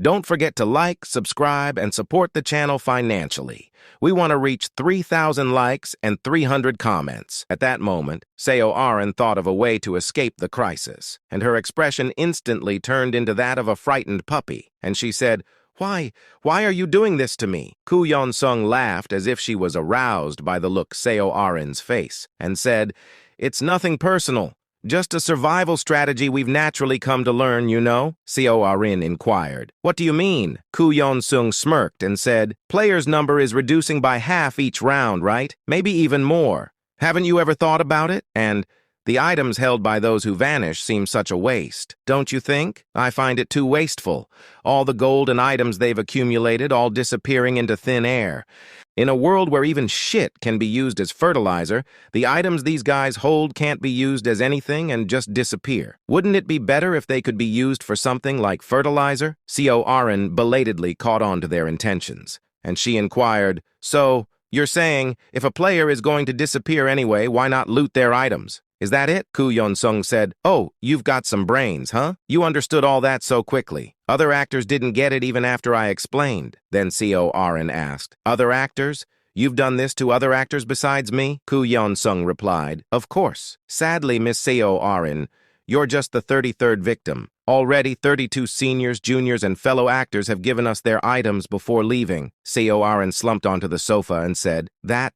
Don't forget to like, subscribe, and support the channel financially. We want to reach 3,000 likes and 300 comments. At that moment, Seo Aren thought of a way to escape the crisis, and her expression instantly turned into that of a frightened puppy, and she said, Why are you doing this to me? Koo Yeon-sung laughed as if she was aroused by the look Seo Aren's face, and said, It's nothing personal. Just a survival strategy we've naturally come to learn, you know? Seo Aren inquired. What do you mean? Koo Yeon-sung smirked and said, Players' number is reducing by half each round, right? Maybe even more. Haven't you ever thought about it? And the items held by those who vanish seem such a waste. Don't you think? I find it too wasteful. All the gold and items they've accumulated all disappearing into thin air. In a world where even shit can be used as fertilizer, the items these guys hold can't be used as anything and just disappear. Wouldn't it be better if they could be used for something like fertilizer? Seo Aren belatedly caught on to their intentions, and she inquired, So, you're saying, if a player is going to disappear anyway, why not loot their items? Is that it? Koo Yeon-sung said, Oh, you've got some brains, huh? You understood all that so quickly. Other actors didn't get it even after I explained. Then Seo Aren asked, Other actors? You've done this to other actors besides me? Koo Yeon-sung replied, Of course. Sadly, Miss Seo Aren, you're just the 33rd victim. Already, 32 seniors, juniors, and fellow actors have given us their items before leaving. Seo Aren slumped onto the sofa and said, That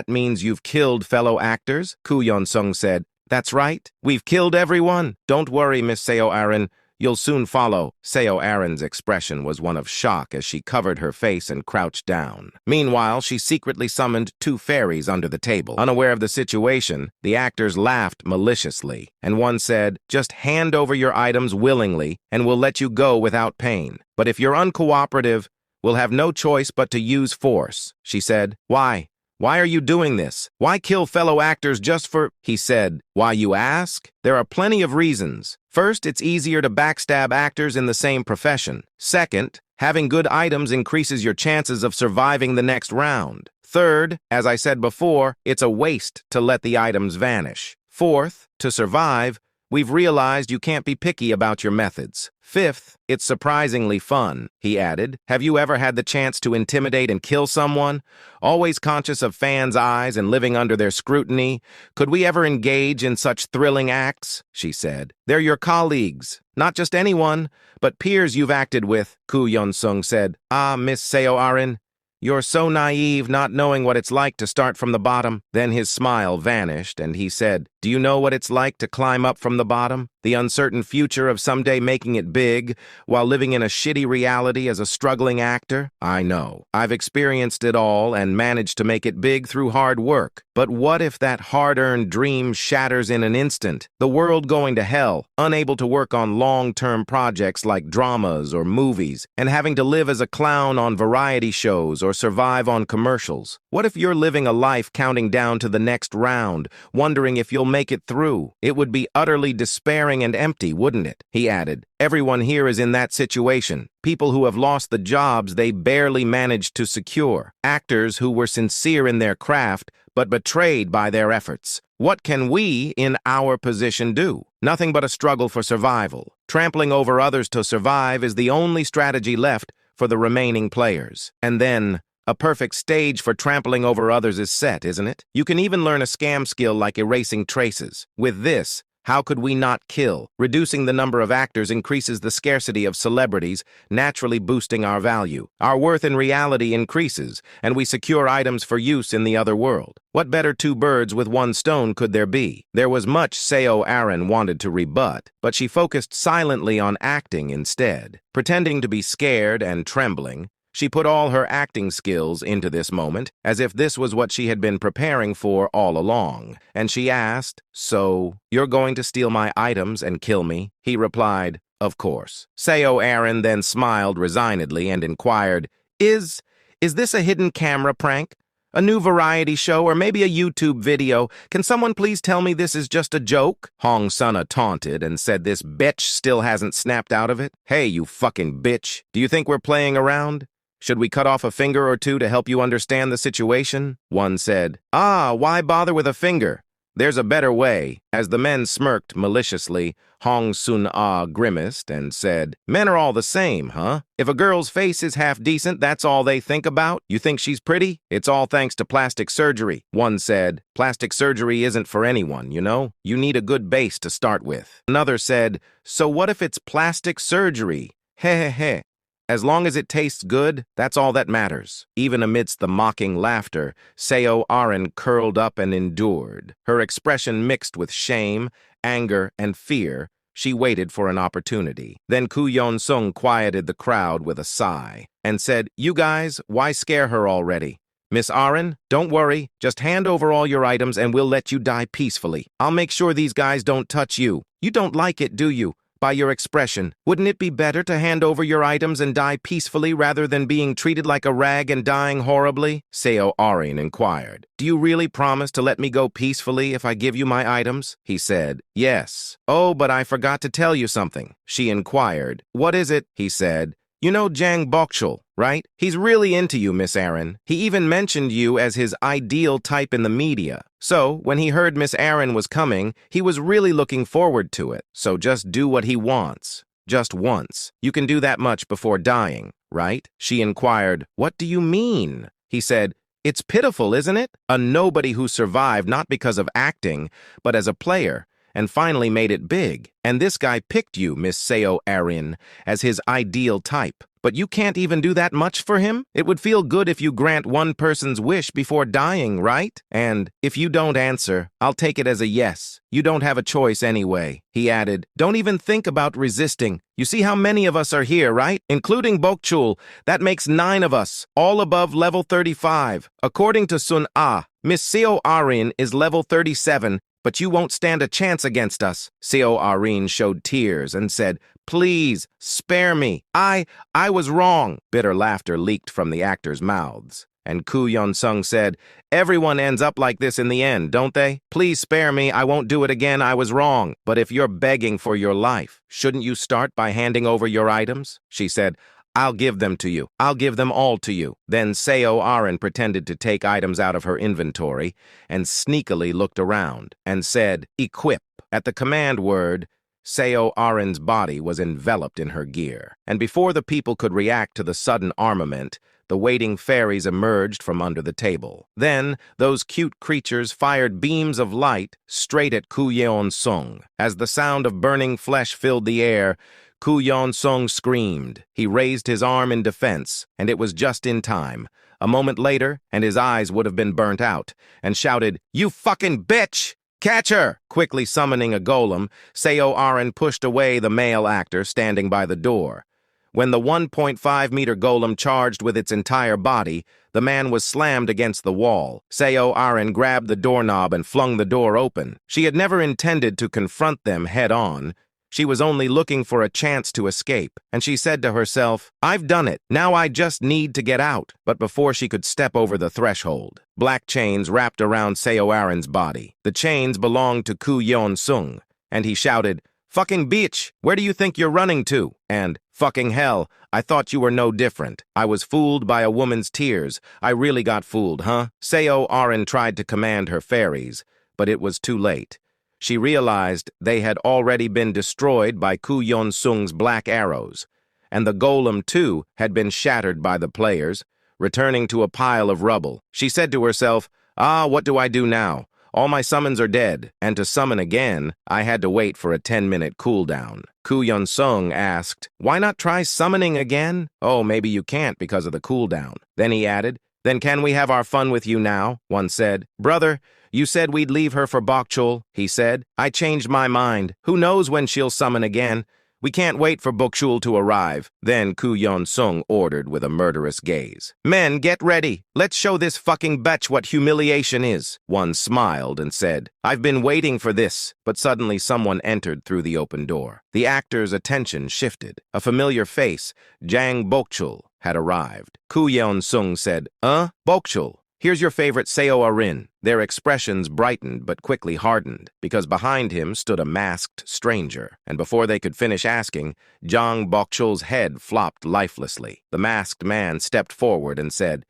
means you've killed fellow actors? Koo Yeon-sung said, That's right. We've killed everyone. Don't worry, Miss Seo Aren. You'll soon follow. Seo Aren's expression was one of shock as she covered her face and crouched down. Meanwhile, she secretly summoned 2 fairies under the table. Unaware of the situation, the actors laughed maliciously, and one said, Just hand over your items willingly, and we'll let you go without pain. But if you're uncooperative, we'll have no choice but to use force. She said, Why? Why are you doing this? Why kill fellow actors just for... He said, Why you ask? There are plenty of reasons. First, it's easier to backstab actors in the same profession. Second, having good items increases your chances of surviving the next round. Third, as I said before, it's a waste to let the items vanish. Fourth, to survive, we've realized you can't be picky about your methods. Fifth, it's surprisingly fun, he added. Have you ever had the chance to intimidate and kill someone? Always conscious of fans' eyes and living under their scrutiny, could we ever engage in such thrilling acts? She said. They're your colleagues, not just anyone, but peers you've acted with, Koo Yeon-sung said. Ah, Miss Seo Aren, you're so naive, not knowing what it's like to start from the bottom. Then his smile vanished, and he said, Do you know what it's like to climb up from the bottom? The uncertain future of someday making it big, while living in a shitty reality as a struggling actor? I know. I've experienced it all and managed to make it big through hard work. But what if that hard-earned dream shatters in an instant? The world going to hell, unable to work on long-term projects like dramas or movies, and having to live as a clown on variety shows or survive on commercials. What if you're living a life counting down to the next round, wondering if you'll make it through? It would be utterly despairing and empty, wouldn't it? He added. Everyone here is in that situation. People who have lost the jobs they barely managed to secure. Actors who were sincere in their craft, but betrayed by their efforts. What can we, in our position, do? Nothing but a struggle for survival. Trampling over others to survive is the only strategy left for the remaining players. And then, a perfect stage for trampling over others is set, isn't it? You can even learn a scam skill like erasing traces. With this, how could we not kill? Reducing the number of actors increases the scarcity of celebrities, naturally boosting our value. Our worth in reality increases, and we secure items for use in the other world. What better 2 birds with 1 stone could there be? There was much Seo Aren wanted to rebut, but she focused silently on acting instead. Pretending to be scared and trembling, she put all her acting skills into this moment, as if this was what she had been preparing for all along. And she asked, So, you're going to steal my items and kill me? He replied, Of course. Seo Aren then smiled resignedly and inquired, Is this a hidden camera prank? A new variety show or maybe a YouTube video? Can someone please tell me this is just a joke? Hong Sunna taunted and said this bitch still hasn't snapped out of it. Hey, you fucking bitch. Do you think we're playing around? Should we cut off a finger or two to help you understand the situation? One said, Ah, why bother with a finger? There's a better way. As the men smirked maliciously, Hong Sun-ah grimaced and said, Men are all the same, huh? If a girl's face is half decent, that's all they think about? You think she's pretty? It's all thanks to plastic surgery. One said, Plastic surgery isn't for anyone, you know? You need a good base to start with. Another said, So what if it's plastic surgery? Heh heh heh. As long as it tastes good, that's all that matters. Even amidst the mocking laughter, Seo Aren curled up and endured. Her expression mixed with shame, anger, and fear. She waited for an opportunity. Then Koo Yeon-sung quieted the crowd with a sigh and said, You guys, why scare her already? Miss Aren, don't worry. Just hand over all your items and we'll let you die peacefully. I'll make sure these guys don't touch you. You don't like it, do you? By your expression, wouldn't it be better to hand over your items and die peacefully rather than being treated like a rag and dying horribly? Seo Aren inquired. Do you really promise to let me go peacefully if I give you my items? He said, Yes. Oh, but I forgot to tell you something. She inquired. What is it? He said. You know Jang Bokchul, right? He's really into you, Miss Aren. He even mentioned you as his ideal type in the media. So, when he heard Miss Aren was coming, he was really looking forward to it. So just do what he wants. Just once. You can do that much before dying, right? She inquired, What do you mean? He said, It's pitiful, isn't it? A nobody who survived not because of acting, but as a player, and finally made it big. And this guy picked you, Miss Seo Aren, as his ideal type. But you can't even do that much for him? It would feel good if you grant one person's wish before dying, right? And if you don't answer, I'll take it as a yes. You don't have a choice anyway. He added, Don't even think about resisting. You see how many of us are here, right? Including Bokchul. That makes 9 of us, all above level 35. According to Sun-ah, Miss Seo Aren is level 37, but you won't stand a chance against us. Seo Aren showed tears and said, Please, spare me. I was wrong. Bitter laughter leaked from the actors' mouths. And Koo Yeon-sung said, Everyone ends up like this in the end, don't they? Please spare me. I won't do it again. I was wrong. But if you're begging for your life, shouldn't you start by handing over your items? She said, I'll give them to you. I'll give them all to you. Then Seo Aren pretended to take items out of her inventory and sneakily looked around and said, Equip. At the command word, Seo Aren's body was enveloped in her gear. And before the people could react to the sudden armament, the waiting fairies emerged from under the table. Then, those cute creatures fired beams of light straight at Koo Yeon-sung. As the sound of burning flesh filled the air, Koo Yeon-sung screamed. He raised his arm in defense, and it was just in time. A moment later, and his eyes would have been burnt out, and shouted, You fucking bitch! Catch her! Quickly summoning a golem, Seo Aren pushed away the male actor standing by the door. When the 1.5-meter golem charged with its entire body, the man was slammed against the wall. Seo Aren grabbed the doorknob and flung the door open. She had never intended to confront them head-on. She was only looking for a chance to escape, and she said to herself, I've done it. Now I just need to get out. But before she could step over the threshold, black chains wrapped around Seo Aren's body. The chains belonged to Koo Yeon-sung, and he shouted, Fucking bitch, where do you think you're running to? And, fucking hell, I thought you were no different. I was fooled by a woman's tears. I really got fooled, huh? Seo Aren tried to command her fairies, but it was too late. She realized they had already been destroyed by Koo Yeon-sung's black arrows, and the golem, too, had been shattered by the players, returning to a pile of rubble. She said to herself, what do I do now? All my summons are dead, and to summon again, I had to wait for a 10-minute cooldown. Koo Yeon-sung asked, Why not try summoning again? Oh, maybe you can't because of the cooldown. Then he added, Then can we have our fun with you now? One said, Brother, you said we'd leave her for Bokchul, he said. I changed my mind. Who knows when she'll summon again? We can't wait for Bokchul to arrive. Then Koo Yeon-sung ordered with a murderous gaze. Men, get ready. Let's show this fucking bitch what humiliation is. One smiled and said, I've been waiting for this. But suddenly someone entered through the open door. The actor's attention shifted. A familiar face, Jang Bokchul, had arrived. Koo Yeon-sung said, Bokchul. Here's your favorite Seo Aren. Their expressions brightened but quickly hardened, because behind him stood a masked stranger, and before they could finish asking, Jang Bokchul's head flopped lifelessly. The masked man stepped forward and said,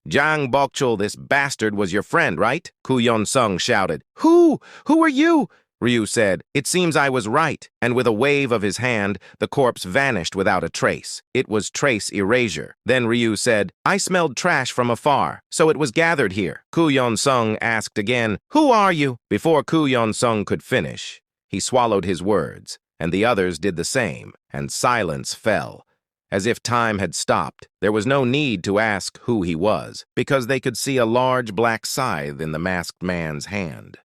Jang Bokchul, this bastard was your friend, right? Kuyon-sung shouted. Who? Who are you? Ryu said. It seems I was right, and with a wave of his hand, the corpse vanished without a trace. It was trace erasure. Then Ryu said, I smelled trash from afar, so it was gathered here. Kuyon-sung asked again, Who are you? Before Kuyon-sung could finish, he swallowed his words, and the others did the same, and silence fell. As if time had stopped, there was no need to ask who he was, because they could see a large black scythe in the masked man's hand.